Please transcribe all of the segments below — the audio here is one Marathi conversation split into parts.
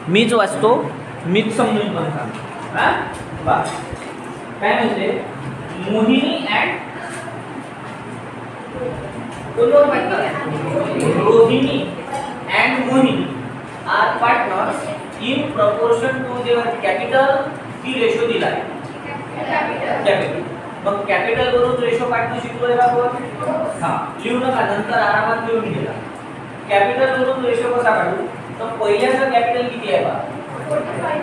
मीच वाचतो, मीच समजून पण सांगतो. हा बा काय म्हणते, Mohini and Rohini and Mohini are partners in proportion to their capital. ही रेशो दिला आहे कॅपिटल. मग कॅपिटल वरून रेशो काढणं शिकलोय का आपण? हा, लिहू नका, नंतर आरामात लिहून घ्या. कॅपिटल वरून रेशो कसा काढू? तर पहिल्याचं कॅपिटल किती आहे बा?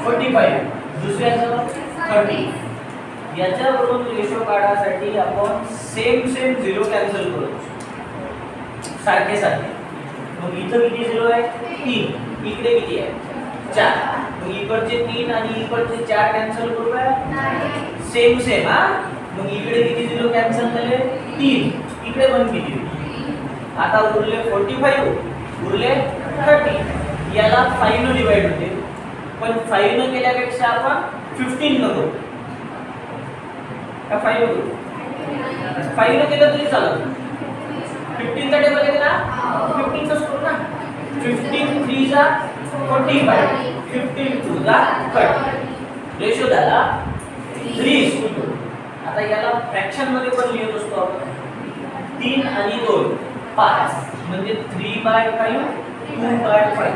45. दुसऱ्याचं 30. याच्यावरून रेशो काढासाठी आपण सेम झिरो कॅन्सल करू, सारखे सारखे. मग इथं किती झिरो आहे? 3. इकडे किती आहे? 4. मग इकडचे 3 आणि इकडचे 4 कॅन्सल करू का? सेम. हा, मग इकडे किती झिरो कॅन्सल झाले? 3. इकडे पण किती? आता उरले 45, उरले 30. याला 5 ने डिवाइड होते, पण 5 ने केल्यापेक्षा आपण 15 न करू. का 5 करू? 5 ने केलं तरी चालेल. 15 चा टेबल आहे ना, 15 च करू ना. 15 3 जा 45, 15 2 जा 30. रेशो झाला 3:2. आता याला फ्रॅक्शन मध्ये पण लिहित असतो आपण. 3 आणि 2 5, म्हणजे 3/5 2/5.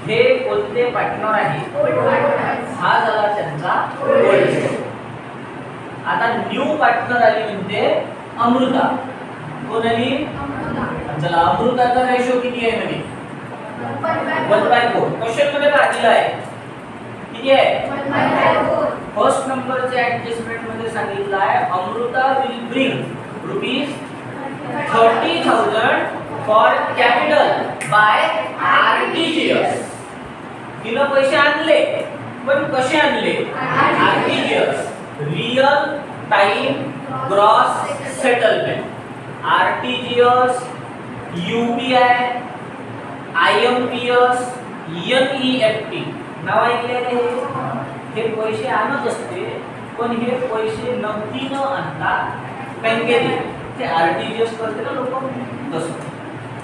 हे कोणते पार्टनर आहे? हा झाला त्यांचा ओल्ड. आता न्यू पार्टनर आली म्हणजे अमृता. कोण आली? चला, अमृताचा रेशो किती आहे नवीन? 1/4. क्वेश्चन मध्ये काय दिलं आहे? किती आहे? 1/4. फर्स्ट नंबरचे ऍडजस्टमेंट मध्ये सांगितलं आहे Amrita will bring ₹30,000 for capital by RTGS. तिने पैसे आणले, पण कसे आणले? RTGS, real time gross settlement. RTGS, UPI, IMPS, NEFT नाव ऐकले आहे. हे पैसे आणत असते, पण हे पैसे नगदी न आणता बँकेत ते आरटीजीएस करते ना लोक तसं.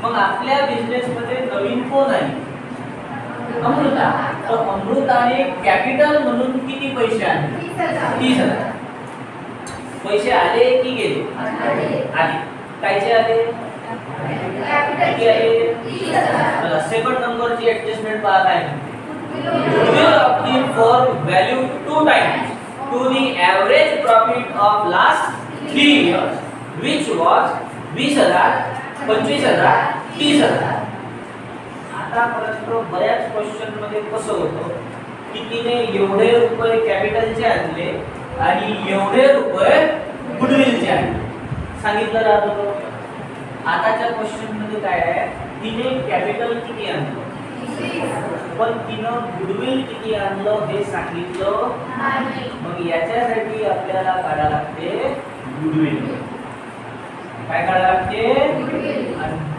मग आपल्या बिझनेस मध्ये नवीन कोण आहे? अमृता. तर अमृताने कॅपिटल म्हणून किती पैसे आणले? 30,000. पैसे आले की गेले? आले. कायचे आले? किती आले? 30,000. सेकंड नंबरची ऍडजस्टमेंट पहा काय म्हणते. Will obtain for value 2 times to the average profit of last 3 years, which was 20,000, 25,000, 30,000. आतापर्यंत बऱ्याच क्वेश्चन मध्ये कसं होतं की तिने एवढे रुपये कॅपिटलचे आणले आणि एवढे रुपये गुडविलचे आणले सांगितलं राहतं. आताच्या क्वेश्चन मध्ये काय आहे? तिने कॅपिटल किती आणलं, पण तिनं गुडविल किती आणलं हे सांगितलं नाही. मग याच्यासाठी आपल्याला काढायला लागते गुडविल. काय काढायला लागते?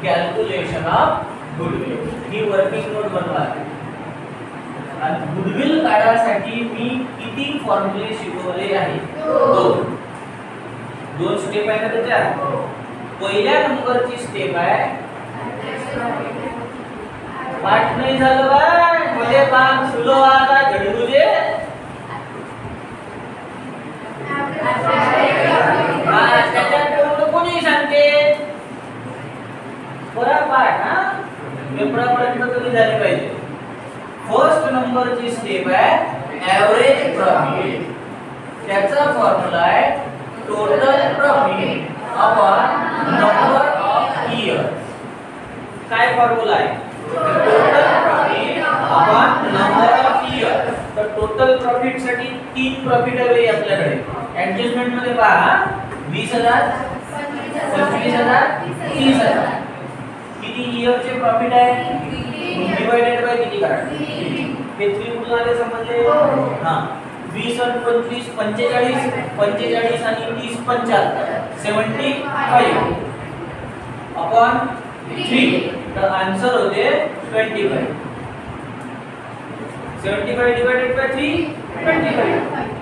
Calculation of goodwill. He working note बनवा. आणि गुडविल काढायसाठी मी किती फॉर्म्युले शिकवले आहेत? 2 स्टेप आहे ना त्याच्यात. पहिल्या नंबरची स्टेप आहे पाठ नाही झालं बाय म्हणजे काम सुलो आता घडी तुझे त्याच्यात कोणी सांगते बरा पाठ. हा, पेपरापर्यंत तरी झाली पाहिजे. फर्स्ट नंबरची स्टेप आहे ऍव्हरेज प्रॉफिट. त्याचा फॉर्म्युला आहे total profit upon number of years. काय फॉर्म्युला आहे? Total profit upon number of years. तर टोटल प्रॉफिट साठी 3 प्रॉफिट आहे आपल्याकडे. ऍडजस्टमेंट मध्ये पहा 20,000, 25,000, 30,000. किती इयरचे प्रॉफिट आहे? डिवाइडेड बाय किती करा? हे 3 कुठून आले समजले? हां, 20 आणि 25 45, 45 आणि 30 75, 75 अपॉन 3. तर आन्सर होते 25. 75 डिवाइडेड बाय 3 25.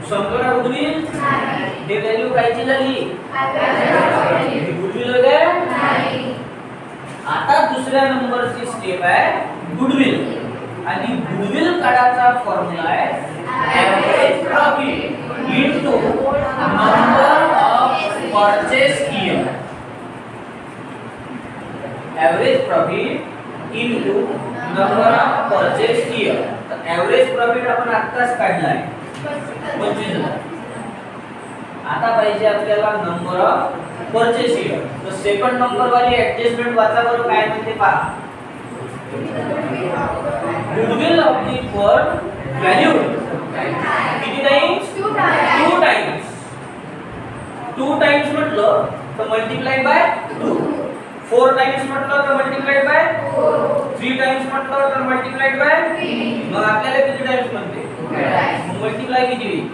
संकरा गुडविल हे व्हॅल्यू कायची झाली? गुडविल वगैरे नाही. आता दुसऱ्या नंबरची स्टेप आहे गुडविल. आणि गुडविल काढायचा फॉर्म्युला आहे average profit into number of purchase year. Average profit into number of purchase year. तर ॲव्हरेज प्रॉफिट आपण आत्ताच काढलाय 25,000. आता पाहिजे आपल्याला नंबर ऑफ परचेस इयर. तर सेकंड नंबर वाली ऍडजस्टमेंट वाचा बरं काय म्हणते पहा. Goodwill of the firm value किती टाइम्स 2 टाइम्स. 2 टाइम्स म्हटलं तर मल्टिप्लाय बाय 2. 4 टाइम्स म्हटलं तर मल्टिप्लाय बाय 3 टाइम्स म्हटलं तर मल्टिप्लाय बाय 3. मग आपल्याला किती टाइम्स म्हणते मल्टिप्लाय किती होईल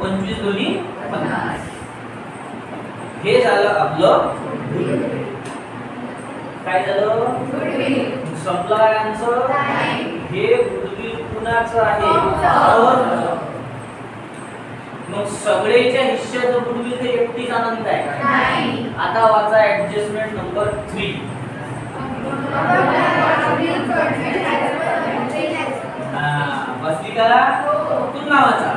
25 दोन्ही 50. हे झालं आपलं काय झालं संपला आन्सर. हे गुडविल कुणाचं आहे मग सगळेच्या हिश्श्याचं गुडविल हे एकटीच अनंत आहे. आता वाचा ऍडजस्टमेंट नंबर 3. बसली का तू नावाचा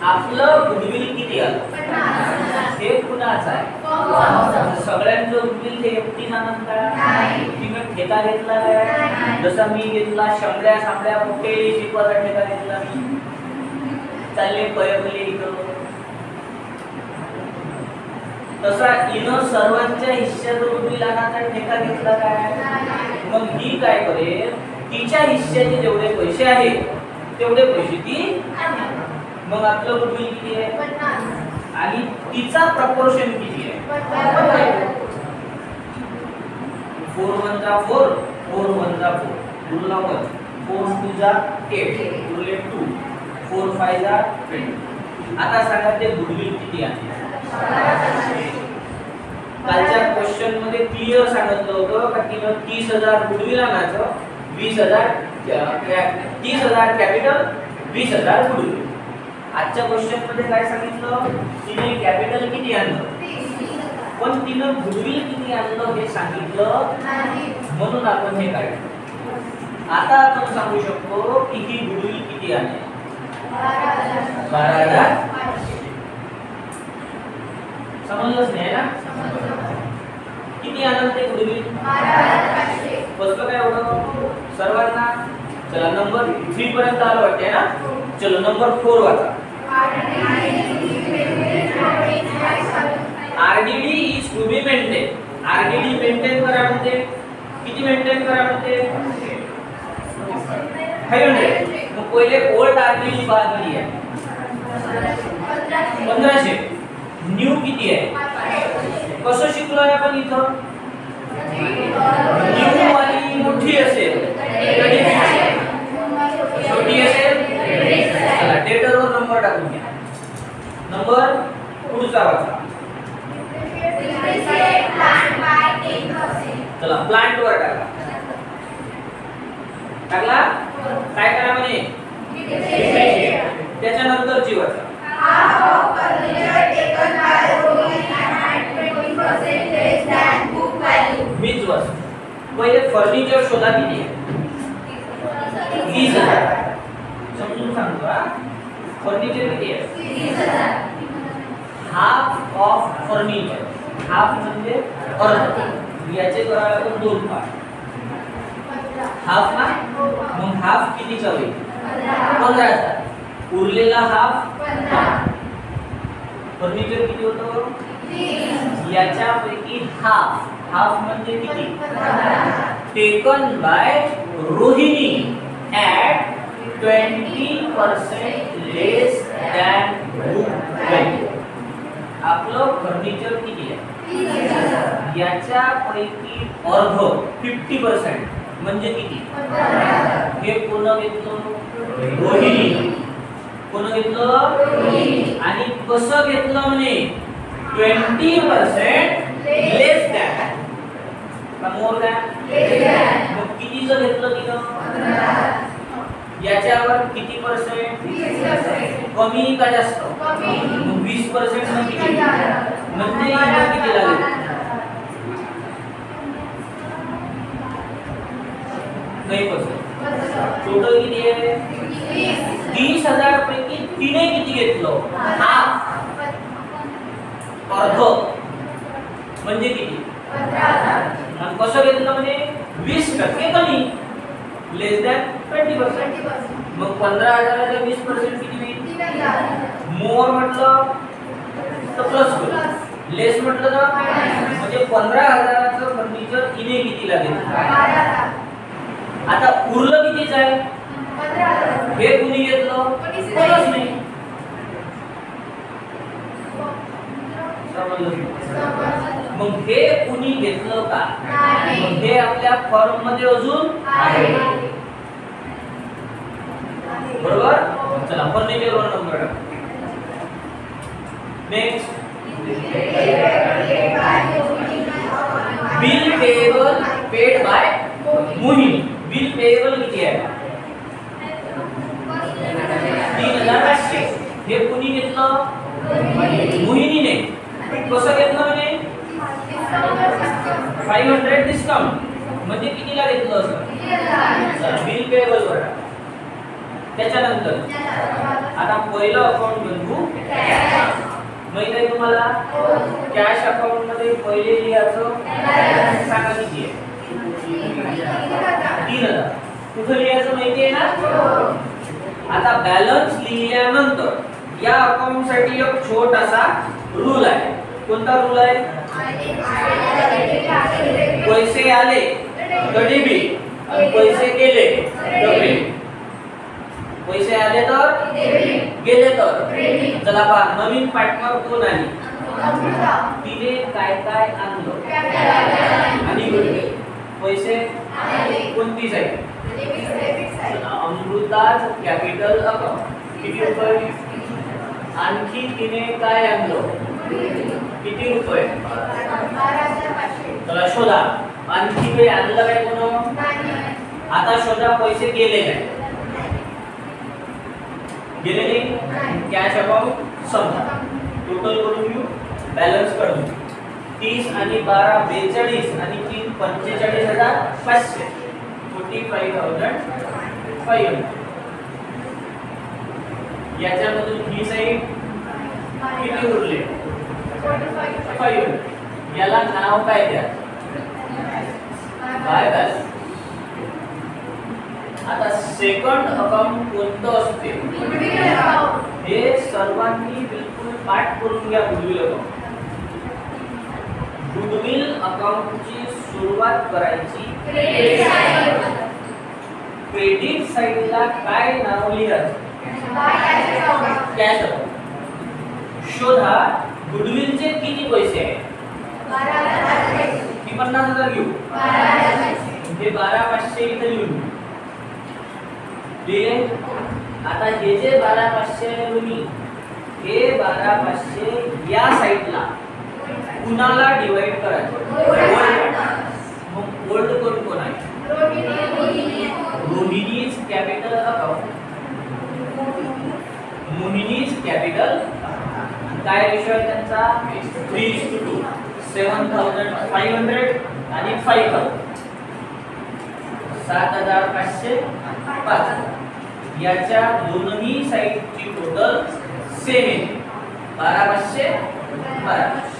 आपलं गुडविल किती आलं हे कुणाचं आहे. सगळ्यांचं गुडविल हे एकटीच आनंद आहे. तिने ठेका घेतला काय जसा मी घेतला शंभऱ्या सामड्या मोठे शिकवायचा ठेका घेतला मी चालले पयकले इकडं. तसा इनं सर्वांच्या हिश्श्याचं गुडविल आणायचा ठेका घेतला काय. मग ही काय करेल तिच्या हिश्श्याचे जेवढे पैसे आहेत तेवढे पैसे ती. मग आपलं गुडविल किती आहे आणि तिचा प्रपोर्शन किती आहे 4 1 जा 4 4 1 जा 4 उरला 1 4 2 जा 8 उरले 2 4 5 जा 20. आता सांगा ते गुडविल किती आहे. कालच्या क्वेश्चन मध्ये क्लिअर सांगितलं होतं का तिनं 30,000 गुडविल आणायचं 20,000 30,000 कॅपिटल 20,000 गुडविल. आजच्या क्वेश्चन मध्ये काय सांगितलं तिने कॅपिटल किती आणलं पण तिनं गुडविल किती आणलं हे सांगितलं म्हणून आपण हे काढलं. आता आपण सांगू शकतो की ही गुडविल किती आहे 12,000. समजलंच नाही ना किती आनंद ते गुडविल 12,500. बसलं काय एवढं सर्वांना. चला नंबर 3 पर्यंत आलं वाटते ना. चलो नंबर 4 वाचा. RDD is to be maintain. RDD maintain करा म्हणते किती मेंटेन करा म्हणते 500. मग पहिले ओल्ड आरडीडी किती आहे 1500. न्यू किती आहे कसं शिकलोय आपण इथं न्यू वाली मोठी असेल छोटी असेल चला डेटरवर नंबर टाकून घ्या. नंबर पुढचा वाचा. चला प्लांट वर टाका. टाकला काय करा म्हणे त्याच्यानंतरची वाचा. मीच वाच. पहिले फर्निचर शोधा किती आहे 20,000. समजून सांगतो हा फर्निचर किती आहे 20,000. Half of furniture. हाफ म्हणजे अर्ध. याचे करायला आपण 2 पार्ट. हाफ ना मग हाफ कितीचा होईल 15,000. उरलेला हाफ फर्निचर किती होतं याच्यापैकी हाफ. हाफ म्हणजे किती taken by Rohini at 20% less than book value. आपलं फर्निचर किती आहे याच्यापैकी अर्ध 50% म्हणजे किती हे कोण घेतलं रोहिणी. कोण घेतलं आणि कसं घेतलं म्हणे 20% लेस दॅन का मोर दॅन. मग कितीचं घेतलं तिनं याच्यावर किती पर्सेंट 20% कमी का जास्त मग 20% किती म्हणजे किती लागेल नाही बसत. टोटल किती आहे 30,000 पैकी तिने किती घेतलं हाफ अर्ध म्हणजे किती 15,000. आणि कसं घेतलं म्हणजे 20% कमी लेस दॅन 20%. मग 15,000चा 20% किती होईल 3,000. मोर म्हटलं तर प्लस होईल, लेस म्हटलं तर म्हणजे 15,000चं फर्निचर हिने कितीला घेतलं. आता उरलं कितीच आहे 15,000. हे कुणी घेतलं कोणच नाही. मग हे कुणी घेतलं का मग हे आपल्या फॉर्म मध्ये अजून आहे बरोबर. चला फर्निचर वर number next bill payable paid by Mohini. Bill payable किती आहे 3,500. हे कुणी घेतलं मोहिनीने. कसं घेतलं म्हणजे 500 डिस्काउंट म्हणजे कितीला घेतलं असं बिल पेएबल वर. त्याच्यानंतर आता पहिलं अकाउंट बनवू माहिती आहे तुम्हाला कॅश अकाउंट मध्ये पहिले लिहायचं सांगा किती आहे 3,000. कुठं लिहायचं माहिती आहे ना. आता बॅलन्स लिहिल्यानंतर या अकाउंट साठी एक छोटासा रूल आहे. कोणता रूल आहे पैसे आले तर डेबिट आणि पैसे गेले तर क्रेडिट. पैसे आले तर गेले तर चला पहा नवीन पार्टनर कोण आली तिने काय काय आणलं आणि पैसे कोणती साईड अमृताज कॅपिटल अकाउंट किती रुपये. आणखी तिने काय आणलं किती रुपये चला शोधा. आणखी काही आणलं काय कोण. आता शोधा पैसे गेले काय गेले नाही. कॅश अकाउंट समजा टोटल करून घेऊ बॅलन्स काढू 30 आणि 12 42 आणि 3 45,500 45,500. याच्यामधून ही साईड किती उरले 5. याला नाव काय द्या बाय बॅलन्स. आता सेकंड अकाउंट कोणतं असते हे सर्वांनी बिलकुल पाठ करून घ्या. गुडविल अकाउंटची सुरुवात करायची क्रेडिट साइडला काय नाव लिहायचं कॅश अकाउंट. शोधा गुडविलचे किती पैसे आहेत 50,000 घेऊ हे 12,500 इथे लिहून लिहिले. आता हे जे 12,500 लिहून हे 12,500 या साइडला कुणाला डिवाइड करायचं. मग ओल्ड कोण आहे Rohini's capital account. Mohini's capital काय रेशो आहे त्यांचा 3:2 7,500 आणि 5,000 7,505. याच्या दोन्ही साइडची टोटल सेम आहे 12,500 12,500.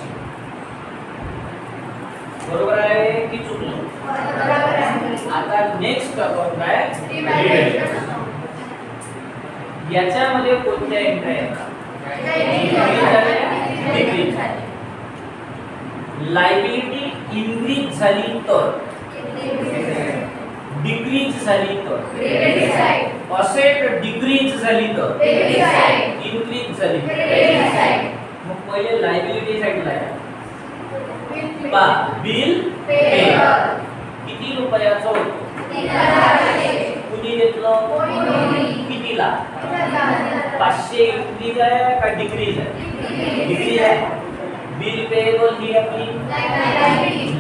बरोबर आहे की चुकलं. आता नेक्स्ट अकाउंट आहे याच्यामध्ये कोणत्या एंट्री आहेत लायबिलिटी इन्क्रीज झाली तर डिक्रीज झाली तर असेट डिक्रीज झाली तर इन्क्रीज झाली. मग पहिले लायबिलिटी साइडला आहे पा बिल पेएबल किती रुपयाचं होतं कुणी घेतलं कितीला 500. इन्क्रीज आहे का डिक्रीज आहे डिक्रीज आहे. बिल पेएबल ही आपली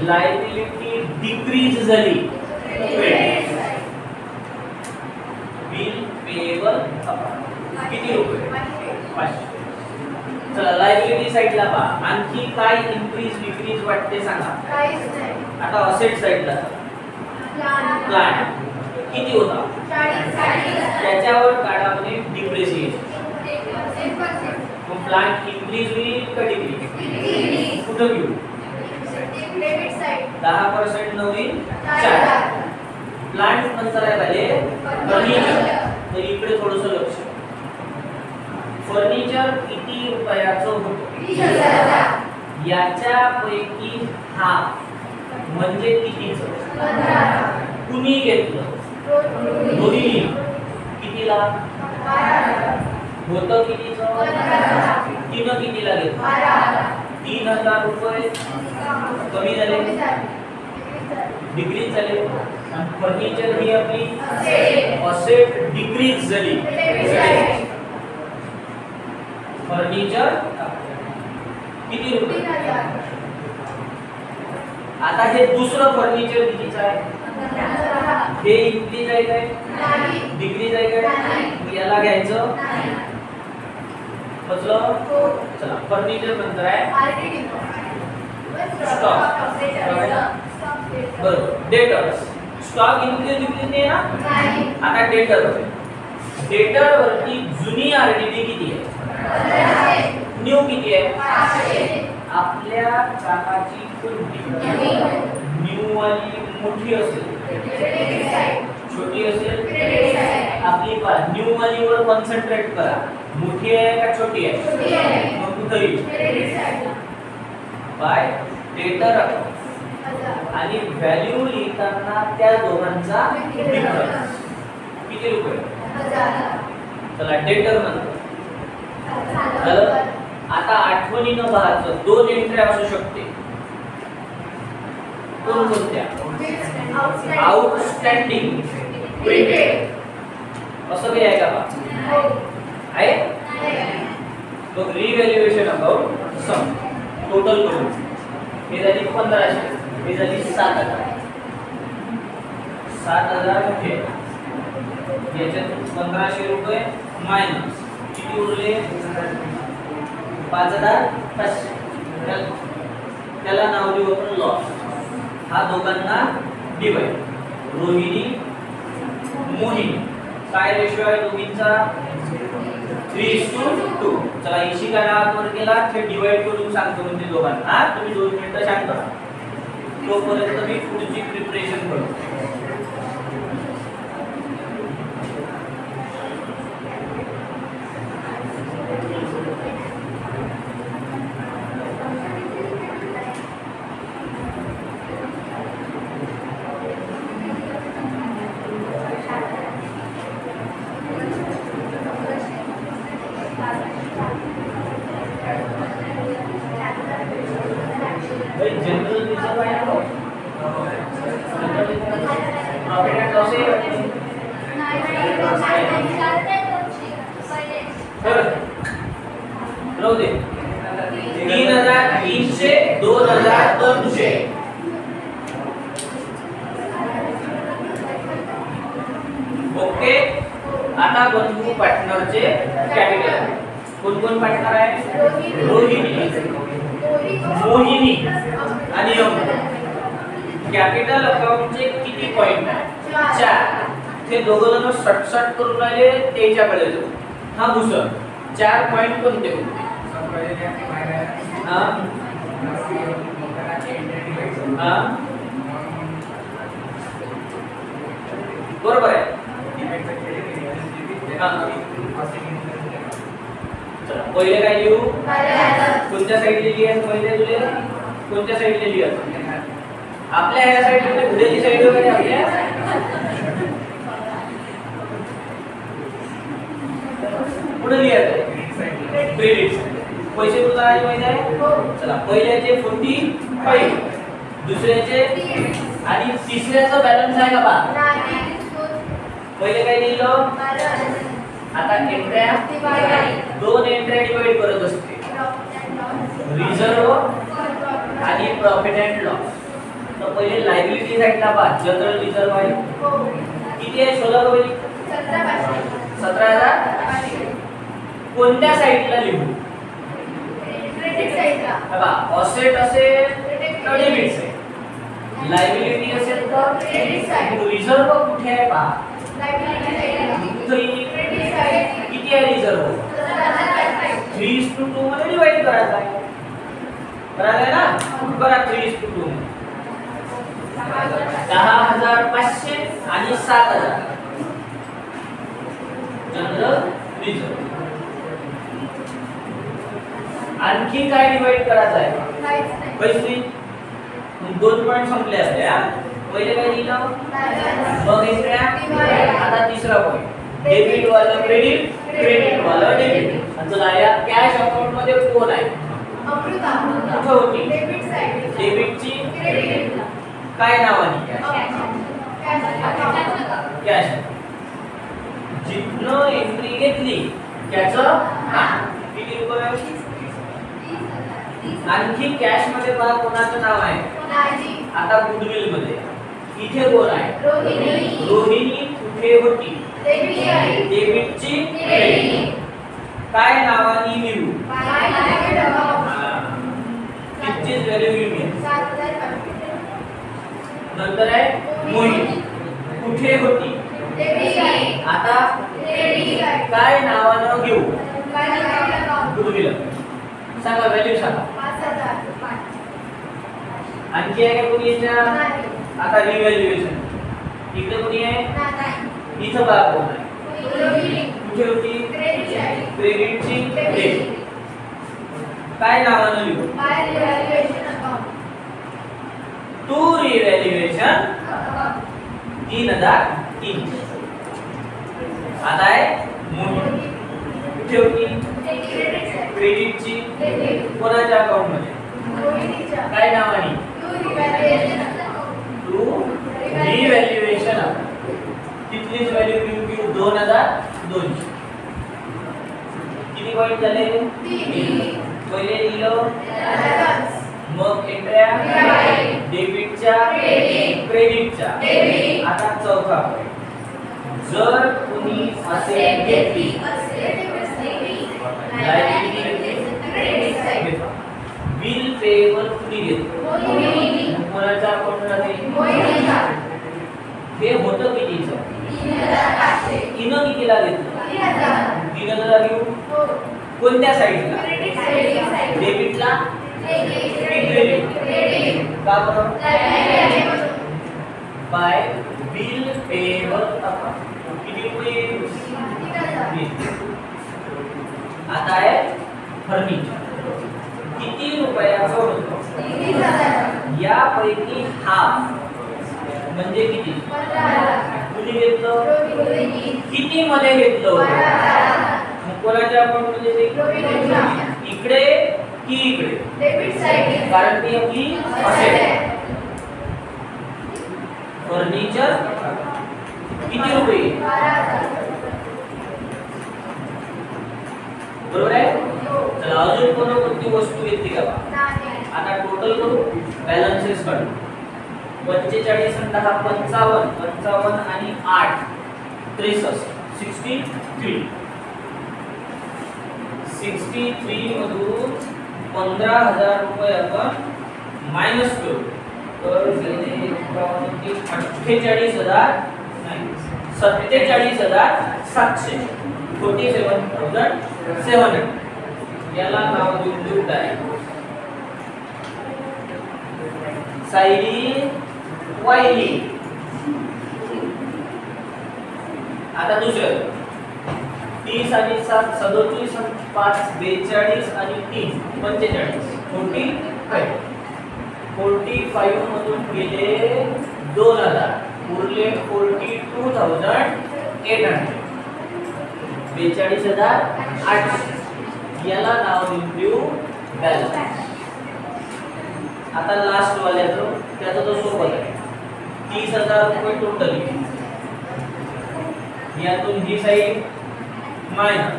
लायबिलिटी डिक्रीज झाली बिल पेएबल किती रुपये 500. चला लायबिलिटी साइडला पहा आणखी काय इन्क्रीज डिक्रीज वाटते सांगा. आता असेट साइडला प्लांट किती होता? त्याच्यावर काढा म्हणे डिप्रिसिएशन. मग प्लांट इन्क्रीज होईल का डिक्रीज? कुठं घेऊ? 10% न होईल 4. प्लांट नंतर आहे झाले फर्निचर. तर इकडे थोडंसं लक्ष. फर्निचर किती रुपयाचं होतं? याच्यापैकी हाफ म्हणजे कितीचं? कुणी घेतलं? दोन्ही. कितीला होतं? कितीचं? तिनं कितीला घेतलं? 3000 रुपये कमी झाले, डिक्रीज झाले. फर्निचर ही आपली असेट डिक्रीज झाली. फर्निचर किती रुपये? आता हे दुसरं फर्निचर कितीचं आहे? हे इन्क्रीज आहे काय? डिक्रीज आहे काय? याला घ्यायचं. बसलं. चला फर्निचर नंतर आहे स्टॉक. बरोबर. डेटर्स. स्टॉक इन्क्रीज डिक्रीज नाही ना. आता डेटर. डेटर वरती जुनी आरडीडी किती आहे? न्यू किती आहे? आपल्या कामाची कोणती न्यू वाली मोठी असेल छोटी असेल? आपली न्यू वाली वर कॉन्सन्ट्रेट करा. मोठी आहे का छोटी आहे? मग कुठे येईल? बाय डेटर अकाउंट. आणि व्हॅल्यू लिहिताना त्या दोघांचा डिफरन्स किती रुपये? चला डेटर नंतर झालं. आता आठवणीनं पाहायचं. 2 एंट्री असू शकते. कोणत्या? आउटस्टँडिंग, प्रीपेड असं काही आहे का बा? आहे. तो रिव्हॅल्युएशन अकाउंट सम टोटल करून हे झाली 1500, हे झाली 7000. 7000 होते. याच्यात 1500 रुपये मायनस किती उरले? 5500. त्याला नाव देऊ आपण लॉस. हा दोघांना डिवाइड. रोहिणी मोहिनी काय रेशो आहे दोघींचा? 3:2. चला इशिकाला वर केला ते डिवाइड करून सांगतो म्हणजे दोघांना. हा तुम्ही 2 मिनिटं शांत राहा. तोपर्यंत मी पुढची प्रिपरेशन करतो. जनरल रिझर्व आहे ना. प्रॉफिट अँड लॉस राहू दे. 3300 2200. ओके. आता बनवू पार्टनरचे कॅपिटल. कोण कोण पार्टनर आहे? रोहिणी, मोहिनी आणि अमृता. कॅपिटल अकाउंटचे किती पॉइंट आहे? 4. ते दोघं जण सटसट करून आले त्याच्याकडे जाऊ. हा घुसर 4 पॉइंट कोणते होते? हां हां बरोबर आहे. पहिले काय लिहू? कोणत्या साईडला लिहायचं? पहिले तुले कोणत्या साईडला लिहायचं? आपल्या ह्या साईडला पुढेची साईड वगैरे आपल्या पुढे लिहायचं. क्रेडिट पैसे तुला आहे माहिती आहे? चला पहिल्याचे 45, दुसऱ्याचे आणि तिसऱ्याचा बॅलन्स आहे का बा? पहिले काय लिहिलं? आता एंट्र्या 2 एंट्र्या डिवाइड करत असते. रिझर्व आणि प्रॉफिट अँड लॉस. तर पहिले लायबिलिटी साइडला पहा. जनरल रिझर्व आहे किती आहे? 16 17,000. कोणत्या साइडला लिहू? क्रेडिट साइडला. बघा ऑसेट असेल तर डेबिट साइड. लायबिलिटी असेल तर क्रेडिट साइड. रिझर्व कुठे आहे पहा. लायबिलिटी किती आहे रिझर्व? 3:2 मध्ये डिवाइड करायचं आहे. करायचं ना? करा 3:2. 10,500 आणि 7,000 जनरल रिझर्व. आणखी काय डिवाइड करायचं आहे? पैसे 2 पॉइंट संपले असते. पहिले काय दिलं? मग इकडे आता तिसरा पॉइंट डेबिट वाला क्रेडिट, क्रेडिट वाला डेबिट. चला या कॅश अकाउंट मध्ये कोण आहे? अमृता. कुठे होती? Debit side. डेबिटची क्रेडिट. काय नावाने? कॅश. जिथनं एंट्री घेतली त्याचं किती रुपये? आणखी कॅश मध्ये बघा कोणाचं नाव आहे? आता गुडविल मध्ये इथे कोण आहे? रोहिणी. रोहिणी कुठे होती? डेबिटची क्रेडिट. काय नावाने लिहू? कितीच व्हॅल्यू लिहू? नंतर आहे मोहिनी कुठे होती? आता काय नावानं घेऊ? गुडविल. सांगा व्हॅल्यू सांगा. आणखी आहे का कोणी याच्या? आता रिव्हॅल्युएशन. इकडे कोणी आहे? इथं बघा कोण आहे? कुठे होती? क्रेडिटची क्रेडिट. काय नावानं लिहू? To revaluation 3,003. आता आहे मोहिनी कुठे होती? क्रेडिटची कोणाच्या अकाउंट मध्ये? काय नावाने? To revaluation. तिथलीच व्हॅल्यू घेऊ 2,200. किती पॉइंट झाले? पहिले लिहिलं, मग एंट्र्या डेबिटच्या क्रेडिटच्या. आता चौथा पॉइंट जर कोणी असे घेतली बिल पेएबल कुणी घेतलं? कोणाच्या अकाउंटमध्ये? हे होतं कितीचं? 3,000 कितीला घेतलं? 3,000 घेऊ. कोणत्या साईडला? डेबिटला की क्रेडिट? का बरं? Bye bill payable account. किती रुपये? आता आहे फर्निचर. किती रुपयाचं होतं? यापैकी हाफ म्हणजे किती? कुणी घेतलं? किती मध्ये घेतलं होतं? कोणाच्या अकाउंट मध्ये ते? इकडे की इकडे? कारण ती आपली असेल. फर्निचर किती रुपये? बरोबर आहे. चला अजून कोणती वस्तू घेतली का? आता टोटल करू, बॅलन्सेस काढू. 45 आणि 10 55, 55 आणि 8 63, 63. 63 मधून 15,000 रुपये आपण मायनस करू. तर 47,700 47,700. याला नाव देऊ काय? सायली वायली. आता दुसरं 30 आणि 7 37 आणि 5 42 आणि 3 45. 45 मधून गेले 2,000 उरले 42,800. 42,800. याला नाव देऊ बॅलन्स. आता लास्ट वाल्याचं त्याचा तो सोपा आहे. 30,000 रुपये टोटल. यातून ही साईड मायनस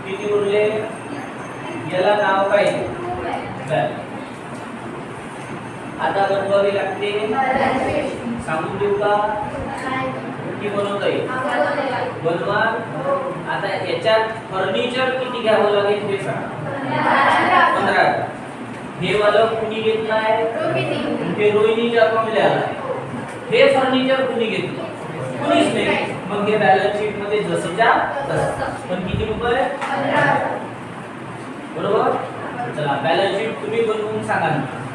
किती उरले? याला नाव काय? बॅलन्स. आता बनवावी लागते. सांगून देऊ का? किती बनवता येईल? बनवा. आता याच्यात फर्निचर किती घ्यावं लागेल ते सांगा. 15,000. हे वाला कुणी घेतलाय रोहिणी. हे रोहिणीच्या अकाउंटला आलाय. हे फर्निचर कुणी घेतलं कुणीच नाही. मग हे बॅलन्स शीट मध्ये जसंच्या तसं. पण किती रुपये 15. बरोबर. चला बॅलन्स शीट तुम्ही बनवून सांगा ना.